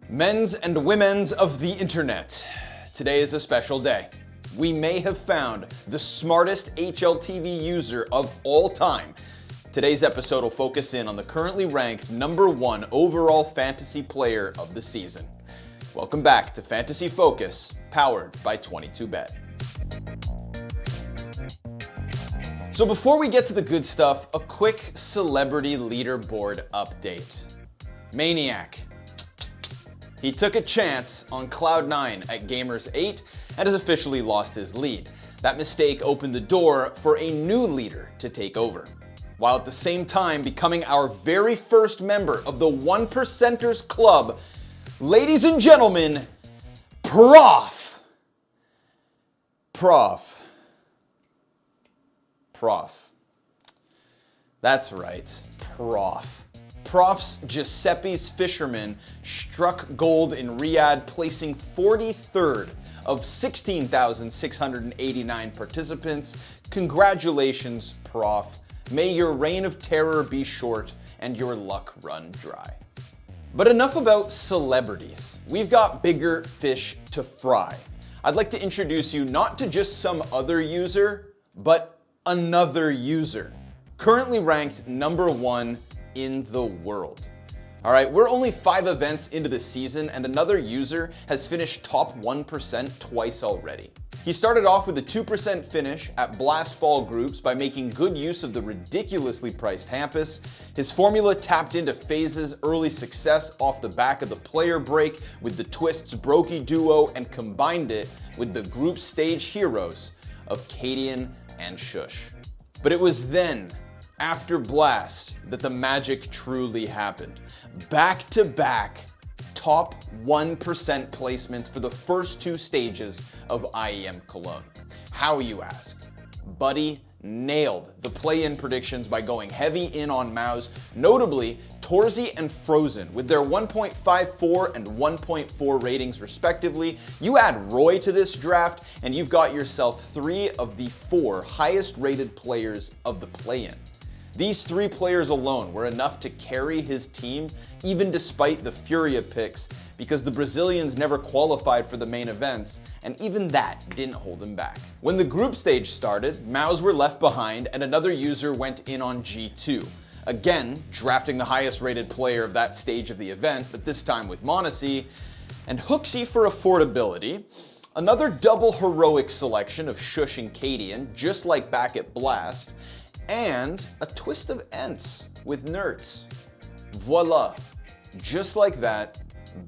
Men's and women's of the internet. Today is a special day. We may have found the smartest HLTV user of all time. Today's episode will focus in on the currently ranked #1 overall fantasy player of the season. Welcome back to Fantasy Focus, powered by 22Bet. So before we get to the good stuff, a quick celebrity leaderboard update. Maniac. He took a chance on Cloud9 at Gamers 8 and has officially lost his lead. That mistake opened the door for a new leader to take over, while at the same time becoming our very first member of the 1%ers Club. Ladies and gentlemen, Prof. That's right, Prof. Prof's Giuseppe's Fisherman struck gold in Riyadh, placing 43rd of 16,689 participants. Congratulations, Prof. May your reign of terror be short and your luck run dry. But enough about celebrities. We've got bigger fish to fry. I'd like to introduce you not to just some other user, but another user. Currently ranked #1 in the world. All right, we're only 5 events into the season and another user has finished top 1% twice already. He started off with a 2% finish at Blast Fall Groups by making good use of the ridiculously priced Hampus. His formula tapped into FaZe's early success off the back of the player break with the Twists Brokey duo and combined it with the group stage heroes of Cadian and Shush. But it was then, after Blast, that the magic truly happened. Back-to-back top 1% placements for the first 2 stages of IEM Cologne. How, you ask? Buddy nailed the play-in predictions by going heavy in on Mouse, notably Torzy and Frozen with their 1.54 and 1.4 ratings respectively. You add Roy to this draft and you've got yourself 3 of the 4 highest rated players of the play-in. These 3 players alone were enough to carry his team, even despite the Furia picks, because the Brazilians never qualified for the main events, and even that didn't hold him back. When the group stage started, Maus were left behind and another user went in on G2. Again, drafting the highest rated player of that stage of the event, but this time with Monacy, and Hooksy for affordability. Another double heroic selection of Shush and Cadian, just like back at Blast, and a twist of Ents with Nerds. Voila, just like that,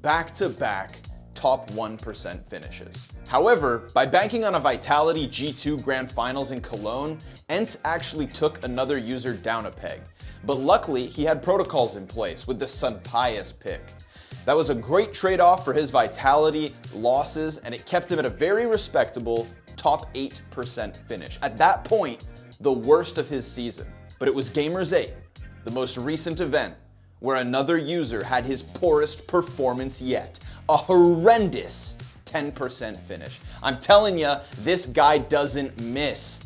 back-to-back top 1% finishes. However, by banking on a Vitality G2 Grand Finals in Cologne, Ents actually took another user down a peg. But luckily, he had protocols in place with the Sunpius pick. That was a great trade-off for his Vitality losses, and it kept him at a very respectable top 8% finish. At that point, the worst of his season. But it was Gamers 8, the most recent event, where another user had his poorest performance yet. A horrendous 10% finish. I'm telling ya, this guy doesn't miss.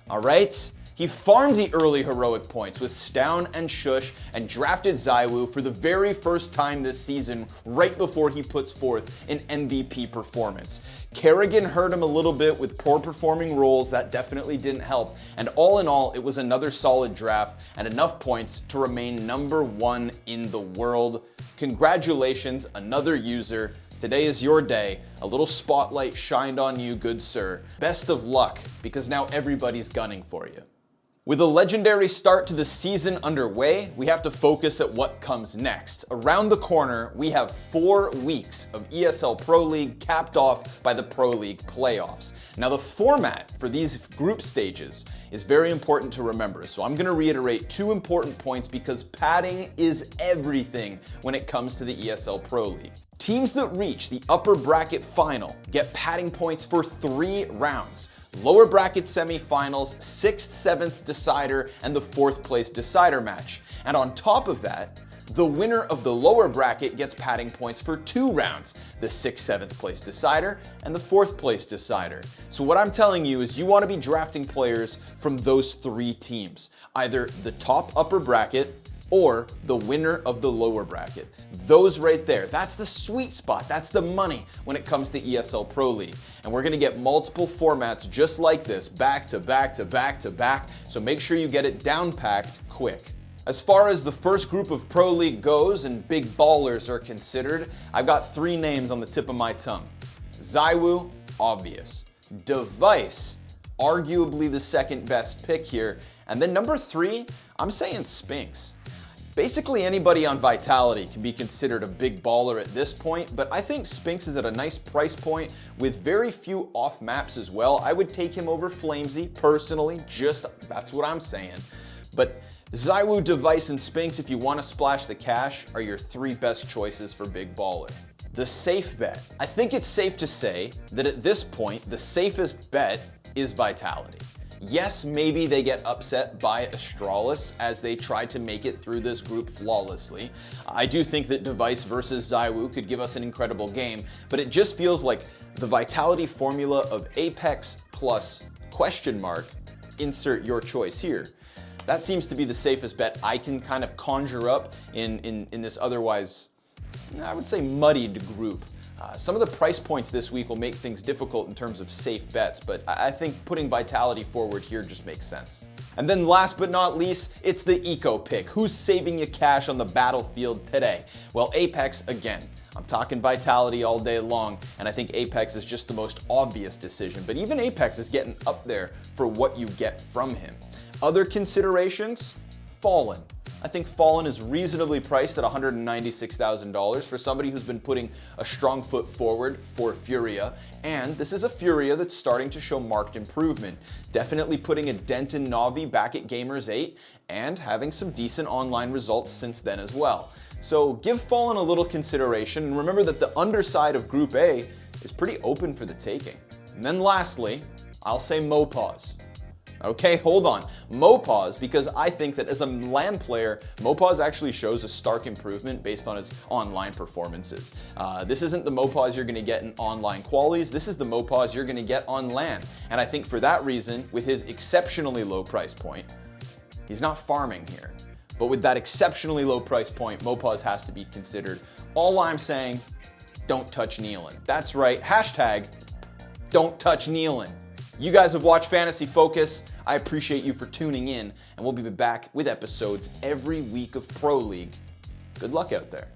All right? He farmed the early heroic points with Stown and Shush and drafted Zywoo for the very first time this season, right before he puts forth an MVP performance. Kerrigan hurt him a little bit with poor performing roles, that definitely didn't help, and all in all, it was another solid draft and enough points to remain #1 in the world. Congratulations, another user. Today is your day. A little spotlight shined on you, good sir. Best of luck, because now everybody's gunning for you. With a legendary start to the season underway, we have to focus at what comes next. Around the corner, we have 4 weeks of ESL Pro League capped off by the Pro League playoffs. Now the format for these group stages is very important to remember, so I'm gonna reiterate 2 important points because padding is everything when it comes to the ESL Pro League. Teams that reach the upper bracket final get padding points for 3 rounds. Lower bracket semifinals, 6th, 7th decider, and the 4th place decider match. And on top of that, the winner of the lower bracket gets padding points for 2 rounds, the 6th, 7th place decider, and the 4th place decider. So what I'm telling you is you want to be drafting players from those 3 teams, either the top upper bracket, or the winner of the lower bracket. Those right there, that's the sweet spot, that's the money when it comes to ESL Pro League. And we're gonna get multiple formats just like this, back to back to back to back, so make sure you get it down packed quick. As far as the first group of Pro League goes and big ballers are considered, I've got 3 names on the tip of my tongue. ZywOo, obvious. Device, arguably the second best pick here. And then number 3, I'm saying Spinks. Basically anybody on Vitality can be considered a big baller at this point, but I think Spinks is at a nice price point with very few off maps as well. I would take him over Flamesy personally, that's what I'm saying. But ZywOo, Device, and Spinks, if you want to splash the cash, are your 3 best choices for big baller. The safe bet. I think it's safe to say that at this point, the safest bet is Vitality. Yes, maybe they get upset by Astralis as they try to make it through this group flawlessly. I do think that Device versus ZywOo could give us an incredible game, but it just feels like the Vitality formula of Apex plus question mark, insert your choice here. That seems to be the safest bet I can kind of conjure up in this otherwise, I would say, muddied group. Some of the price points this week will make things difficult in terms of safe bets, but I think putting Vitality forward here just makes sense. And then last but not least, it's the eco pick. Who's saving you cash on the battlefield today? Well, Apex again. I'm talking Vitality all day long, and I think Apex is just the most obvious decision, but even Apex is getting up there for what you get from him. Other considerations? Fallen. I think Fallen is reasonably priced at $196,000 for somebody who's been putting a strong foot forward for Furia, and this is a Furia that's starting to show marked improvement. Definitely putting a dent in Navi back at Gamers 8 and having some decent online results since then as well. So give Fallen a little consideration, and remember that the underside of Group A is pretty open for the taking. And then lastly, I'll say Mopaz. Okay, hold on. Mopaz, because I think that as a LAN player, Mopaz actually shows a stark improvement based on his online performances. This isn't the Mopaz you're going to get in online qualities. This is the Mopaz you're going to get on LAN. And I think for that reason, with his exceptionally low price point, he's not farming here. But with that exceptionally low price point, Mopaz has to be considered. All I'm saying, don't touch Nealon. That's right, hashtag, don't touch Nealon. You guys have watched Fantasy Focus. I appreciate you for tuning in, and we'll be back with episodes every week of Pro League. Good luck out there.